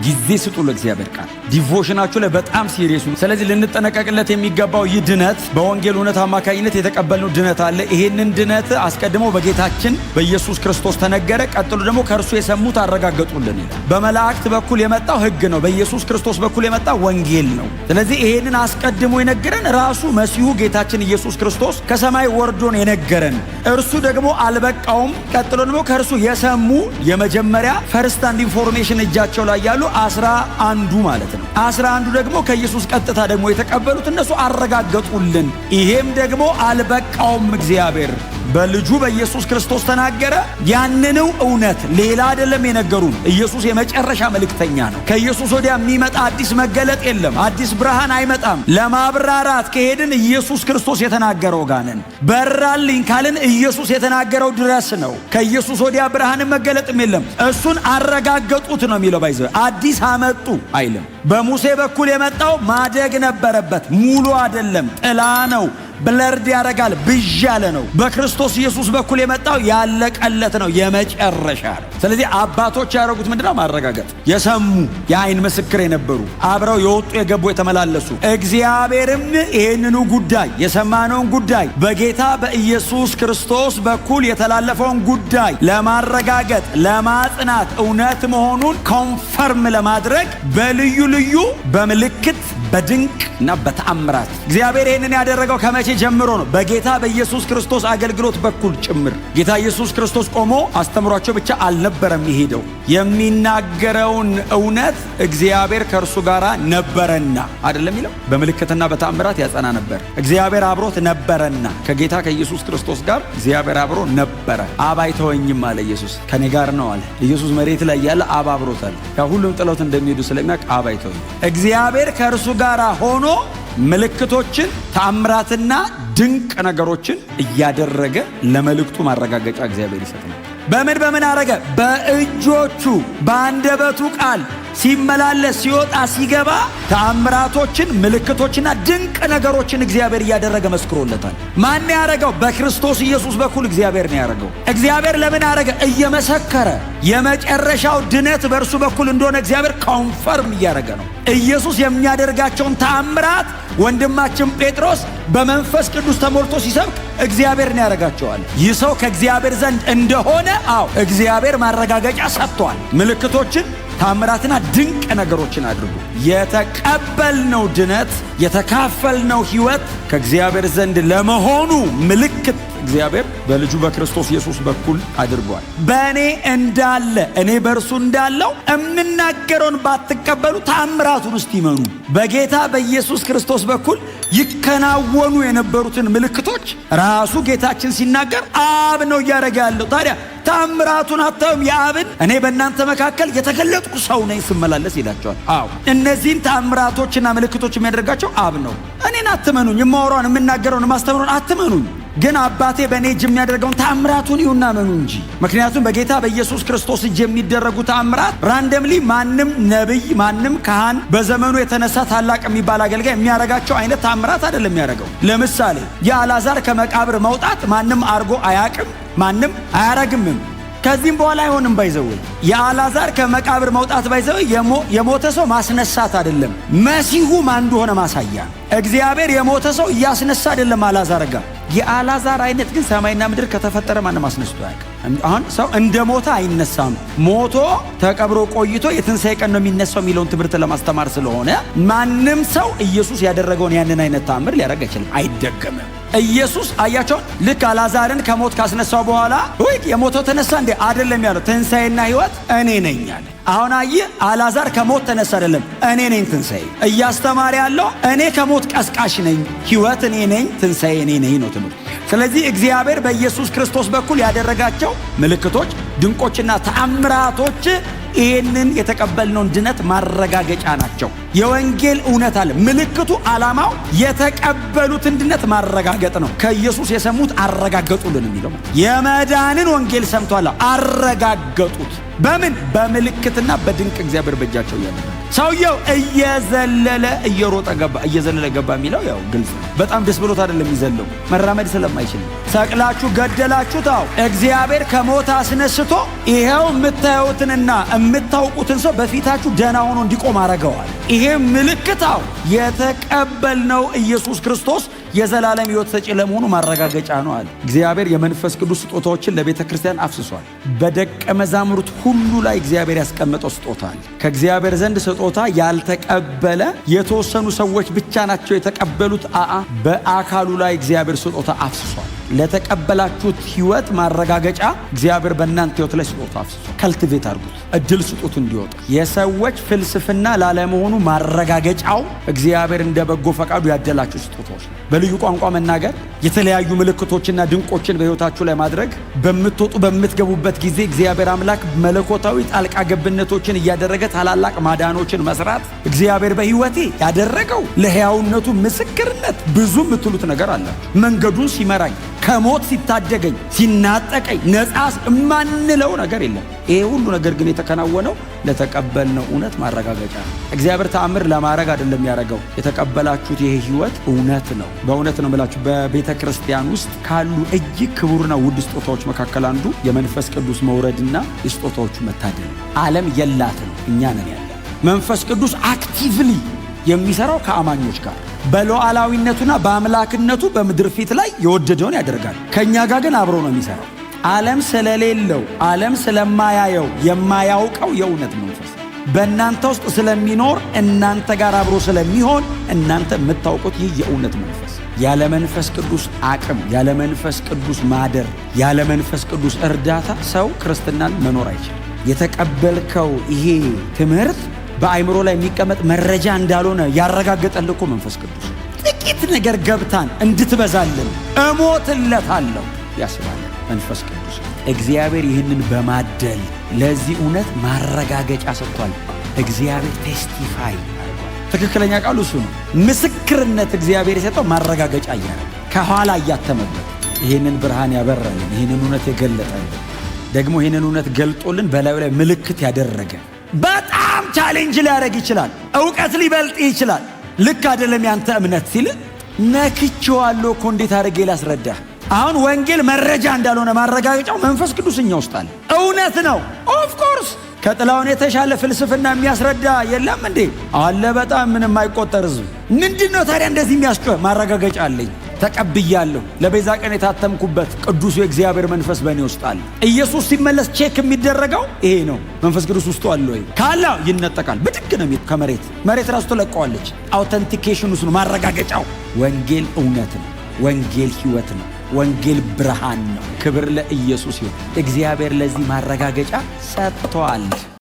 ጊዜ ስጡ ለእግዚአብሔር ቃል። ዲቮሽናችሁ ላይ በጣም ሲሪየስ ነው። ስለዚህ ልንጠነቀቅለት የሚገባው ይህ ድነት በወንጌል እውነት አማካኝነት የተቀበልነው ድነት አለ። ይሄንን ድነት አስቀድሞ በጌታችን በኢየሱስ ክርስቶስ ተነገረ። ቀጥሎ ደግሞ ከእርሱ የሰሙት አረጋገጡልን ይላል። በመላእክት በኩል የመጣው ሕግ ነው። በኢየሱስ ክርስቶስ በኩል የመጣው ወንጌል ነው። ስለዚህ ይሄንን አስቀድሞ የነገረን ራሱ መሲሁ ጌታችን ኢየሱስ ክርስቶስ ከሰማይ ወርዶን የነገረን። እርሱ ደግሞ አልበቃውም። ቀጥሎ ደግሞ ከእርሱ የሰሙ የመጀመሪያ ፈርስት አንድ ኢንፎርሜሽን እጃቸው ላይ ያሉ 11 ማለት ነው። 11 ደግሞ ከኢየሱስ ቀጥታ ደግሞ የተቀበሉት እነሱ አረጋገጡልን። ይሄም ደግሞ አልበቃውም። እግዚአብሔር በልጁ በኢየሱስ ክርስቶስ ተናገረ። ያንነው እውነት ሌላ አይደለም የነገሩን። ኢየሱስ የመጨረሻ መልእክተኛ ነው። ከኢየሱስ ወዲያ የሚመጣ አዲስ መገለጥ የለም። አዲስ ብርሃን አይመጣም። ለማብራራት ከሄድን ኢየሱስ ክርስቶስ የተናገረው ጋር ነን። በራልኝ ካልን ኢየሱስ የተናገረው ድረስ ነው። ከኢየሱስ ወዲያ ብርሃንም መገለጥም የለም። እሱን አረጋገጡት ነው የሚለው። ባይዘ አዲስ አመጡ አይልም። በሙሴ በኩል የመጣው ማደግ ነበረበት። ሙሉ አይደለም፣ ጥላ ነው። ብለርድ ያረጋል፣ ብዥ ያለ ነው። በክርስቶስ ኢየሱስ በኩል የመጣው ያለቀለት ነው፣ የመጨረሻ ነው። ስለዚህ አባቶች ያደረጉት ምንድነው? ማረጋገጥ። የሰሙ የአይን ምስክር የነበሩ አብረው የወጡ የገቡ የተመላለሱ። እግዚአብሔርም ይህንኑ ጉዳይ የሰማነውን ጉዳይ በጌታ በኢየሱስ ክርስቶስ በኩል የተላለፈውን ጉዳይ ለማረጋገጥ ለማጽናት፣ እውነት መሆኑን ኮንፈርም ለማድረግ በልዩ ልዩ በምልክት በድንቅ እና በተአምራት እግዚአብሔር ይህንን ያደረገው ከመቼ ጀምሮ ነው? በጌታ በኢየሱስ ክርስቶስ አገልግሎት በኩል ጭምር። ጌታ ኢየሱስ ክርስቶስ ቆሞ አስተምሯቸው ብቻ አልነበረም የሄደው። የሚናገረውን እውነት እግዚአብሔር ከእርሱ ጋር ነበረና አይደለም ይለው። በምልክትና በተአምራት ያጸና ነበር። እግዚአብሔር አብሮት ነበረና ከጌታ ከኢየሱስ ክርስቶስ ጋር እግዚአብሔር አብሮ ነበረ። አብ አይተወኝም አለ ኢየሱስ፣ ከኔ ጋር ነው አለ ኢየሱስ። መሬት ላይ ያለ አብ አብሮታል። ሁሉም ጥለውት እንደሚሄዱ ስለሚያውቅ አብ አይተወኝም። እግዚአብሔር ከእርሱ ጋር ሆኖ ምልክቶችን ተአምራትና ድንቅ ነገሮችን እያደረገ ለመልእክቱ ማረጋገጫ እግዚአብሔር ይሰጣል። በምን አረገ? በእጆቹ በአንደበቱ ቃል ሲመላለስ ሲወጣ ሲገባ ተአምራቶችን ምልክቶችና ድንቅ ነገሮችን እግዚአብሔር እያደረገ መስክሮለታል። ማን ያረገው? በክርስቶስ ኢየሱስ በኩል እግዚአብሔር ነው ያረገው። እግዚአብሔር ለምን አረገ? እየመሰከረ የመጨረሻው ድነት በእርሱ በኩል እንደሆነ እግዚአብሔር ኮንፈርም እያረገ ነው። ኢየሱስ የሚያደርጋቸውን ተአምራት ወንድማችን ጴጥሮስ በመንፈስ ቅዱስ ተሞልቶ ሲሰብክ እግዚአብሔር ነው ያረጋቸዋል። ይህ ሰው ከእግዚአብሔር ዘንድ እንደሆነ እግዚአብሔር ማረጋገጫ ሰጥቷል። ምልክቶችን ታምራትና ድንቅ ነገሮችን አድርጉ። የተቀበልነው ድነት የተካፈልነው ሕይወት ከእግዚአብሔር ዘንድ ለመሆኑ ምልክት እግዚአብሔር በልጁ በክርስቶስ ኢየሱስ በኩል አድርጓል። በእኔ እንዳለ እኔ በእርሱ እንዳለው እምናገረውን ባትቀበሉ ታምራቱን እስቲ ይመኑ። በጌታ በኢየሱስ ክርስቶስ በኩል ይከናወኑ የነበሩትን ምልክቶች ራሱ ጌታችን ሲናገር አብ ነው እያደረገ ያለው። ታዲያ ታምራቱን አታዩም? የአብን እኔ በእናንተ መካከል የተገለጥኩ ሰው ነኝ ስመላለስ ይላቸዋል። እነዚህን ታምራቶችና ምልክቶች የሚያደርጋቸው አብ ነው። እኔን አትመኑኝ፣ የማወራውን የምናገረውን የማስተምረውን አትመኑኝ። ግን አባቴ በእኔ እጅ የሚያደርገውን ተአምራቱን ይሁንና መኑ እንጂ። ምክንያቱም በጌታ በኢየሱስ ክርስቶስ እጅ የሚደረጉ ተአምራት ራንደምሊ ማንም ነቢይ ማንም ካህን በዘመኑ የተነሳ ታላቅ የሚባል አገልጋይ የሚያረጋቸው አይነት ተአምራት አይደለም የሚያረገው። ለምሳሌ የአልዓዛር ከመቃብር መውጣት ማንም አርጎ አያቅም፣ ማንም አያረግምም። ከዚህም በኋላ አይሆንም። ባይዘው የአልዓዛር ከመቃብር መውጣት ባይዘው የሞተ ሰው ማስነሳት አይደለም፣ መሲሁ ማን እንደሆነ ማሳያ። እግዚአብሔር የሞተ ሰው እያስነሳ አይደለም አልዓዛር ጋር። የአልዓዛር አይነት ግን ሰማይና ምድር ከተፈጠረ ማንም አስነስቶ አያውቅም። አሁን ሰው እንደ ሞተ አይነሳም። ሞቶ ተቀብሮ ቆይቶ የትንሣኤ ቀን ነው የሚነሳው የሚለውን ትምህርት ለማስተማር ስለሆነ ማንም ሰው ኢየሱስ ያደረገውን ያንን አይነት ተአምር ሊያደርግ አይችልም፣ አይደገምም። ኢየሱስ አያቸው ልክ አልዓዛርን ከሞት ካስነሳው በኋላ ወይ የሞተው ተነሳ እንዴ? አይደለም ያለው ትንሣኤና ሕይወት እኔ ነኝ አለ። አሁን አየህ አልዓዛር ከሞት ተነሳ አይደለም፣ እኔ ነኝ ትንሣኤ። እያስተማረ ያለው እኔ ከሞት ቀስቃሽ ነኝ፣ ሕይወት እኔ ነኝ፣ ትንሣኤ እኔ ነኝ ነው ትምህርት። ስለዚህ እግዚአብሔር በኢየሱስ ክርስቶስ በኩል ያደረጋቸው ምልክቶች፣ ድንቆችና ተአምራቶች ይህንን የተቀበልነውን ድነት ማረጋገጫ ናቸው። የወንጌል እውነት አለ። ምልክቱ ዓላማው የተቀበሉትን ድነት ማረጋገጥ ነው። ከኢየሱስ የሰሙት አረጋገጡልን የሚለው የመዳንን ወንጌል ሰምቷል፣ አረጋገጡት። በምን? በምልክትና በድንቅ እግዚአብሔር በእጃቸው ያደረገ። ሰውየው እየዘለለ እየሮጠ ገባ። እየዘለለ ገባ የሚለው ያው ግልጽ ነው። በጣም ደስ ብሎት አይደለም የሚዘለው፣ መራመድ ስለማይችል ሰቅላችሁ ገደላችሁት። አዎ እግዚአብሔር ከሞት አስነስቶ ይሄው የምታዩትንና የምታውቁትን ሰው በፊታችሁ ደህና ሆኖ እንዲቆም አረገዋል። ይሄ ምልክት አዎ የተቀበልነው ኢየሱስ ክርስቶስ የዘላለም ሕይወት ሰጪ ለመሆኑ ማረጋገጫ ነው አለ። እግዚአብሔር የመንፈስ ቅዱስ ስጦታዎችን ለቤተ ክርስቲያን አፍስሷል። በደቀ መዛሙርት ሁሉ ላይ እግዚአብሔር ያስቀመጠው ስጦታ አለ። ከእግዚአብሔር ዘንድ ስጦታ ያልተቀበለ የተወሰኑ ሰዎች ብቻ ናቸው የተቀበሉት። በአካሉ ላይ እግዚአብሔር ስጦታ አፍስሷል። ለተቀበላችሁት ሕይወት ማረጋገጫ እግዚአብሔር በእናንተ ሕይወት ላይ ስጦታ አፍስሷል። ከልቲቬት አድርጉት፣ እድል ስጡት እንዲወጣ። የሰዎች ፍልስፍና ላለመሆኑ ማረጋገጫው እግዚአብሔር እንደ በጎ ፈቃዱ ያደላችሁ ስጦታዎች ነው። በልዩ ቋንቋ መናገር፣ የተለያዩ ምልክቶችና ድንቆችን በሕይወታችሁ ላይ ማድረግ፣ በምትወጡ በምትገቡበት ጊዜ እግዚአብሔር አምላክ መለኮታዊ ጣልቃ ገብነቶችን እያደረገ ታላላቅ ማዳኖችን መስራት፣ እግዚአብሔር በሕይወቴ ያደረገው ለሕያውነቱ ምስክርነት ብዙ የምትሉት ነገር አለ። መንገዱን ሲመራኝ፣ ከሞት ሲታደገኝ፣ ሲናጠቀኝ ነፃ የማንለው ነገር የለም። ይሄ ሁሉ ነገር ግን የተከናወነው ለተቀበልነው እውነት ማረጋገጫ ነው። እግዚአብሔር ተአምር ለማድረግ አይደለም ያደረገው። የተቀበላችሁት ይሄ ሕይወት እውነት ነው። በእውነት ነው የምላችሁ። በቤተ ክርስቲያን ውስጥ ካሉ እጅግ ክቡርና ውድ ስጦታዎች መካከል አንዱ የመንፈስ ቅዱስ መውረድና የስጦታዎቹ መታደል ነው። ዓለም የላትም፣ እኛ ነን ያለ። መንፈስ ቅዱስ አክቲቭሊ የሚሰራው ከአማኞች ጋር በሉዓላዊነቱና በአምላክነቱ በምድር ፊት ላይ የወደደውን ያደርጋል። ከእኛ ጋር ግን አብሮ ነው የሚሰራው። ዓለም ስለሌለው፣ ዓለም ስለማያየው፣ የማያውቀው የእውነት መንፈስ በእናንተ ውስጥ ስለሚኖር፣ እናንተ ጋር አብሮ ስለሚሆን እናንተ የምታውቁት ይህ የእውነት መንፈስ። ያለ መንፈስ ቅዱስ አቅም፣ ያለ መንፈስ ቅዱስ ማደር፣ ያለ መንፈስ ቅዱስ እርዳታ ሰው ክርስትናን መኖር አይችልም። የተቀበልከው ይሄ ትምህርት በአይምሮ ላይ የሚቀመጥ መረጃ እንዳልሆነ ያረጋገጠልህ እኮ መንፈስ ቅዱስ። ጥቂት ነገር ገብታን እንድትበዛልን እሞትለታለሁ ያስባል መንፈስ ቅዱስ። እግዚአብሔር ይህንን በማደል ለዚህ እውነት ማረጋገጫ ሰጥቷል። እግዚአብሔር ቴስቲፋይ አድርጓል። ትክክለኛ ቃሉ እሱ ነው። ምስክርነት እግዚአብሔር የሰጠው ማረጋገጫ እያደረገ ከኋላ እያተመበት ይህንን ብርሃን ያበራልን፣ ይህንን እውነት የገለጠልን፣ ደግሞ ይህንን እውነት ገልጦልን በላዩ ላይ ምልክት ያደረገ። በጣም ቻሌንጅ ሊያደርግ ይችላል። እውቀት ሊበልጥ ይችላል። ልክ አይደለም ያንተ እምነት ሲል ነክቼዋለሁ እኮ እንዴት አድርጌ ላስረዳህ? አሁን ወንጌል መረጃ እንዳልሆነ ማረጋገጫው መንፈስ ቅዱስ እኛ ውስጥ አለ። እውነት ነው። ኦፍኮርስ ከጥላውን የተሻለ ፍልስፍና የሚያስረዳ የለም እንዴ? አለ። በጣም ምንም አይቆጠር ሕዝብ። ምንድነው ታዲያ እንደዚህ የሚያስጮህ? ማረጋገጫ አለኝ፣ ተቀብያለሁ። ለቤዛ ቀን የታተምኩበት ቅዱሱ የእግዚአብሔር መንፈስ በእኔ ውስጥ አለ። ኢየሱስ ሲመለስ ቼክ የሚደረገው ይሄ ነው። መንፈስ ቅዱስ ውስጡ አለ ወይ? ካለ ይነጠቃል። ብድግ ነው ከመሬት መሬት ራሱ ትለቀዋለች። አውተንቲኬሽን ውስጥ ነው ማረጋገጫው። ወንጌል እውነት ነው። ወንጌል ሕይወት ነው። ወንጌል ብርሃን ነው። ክብር ለኢየሱስ ይሁን። እግዚአብሔር ለዚህ ማረጋገጫ ሰጥቷል።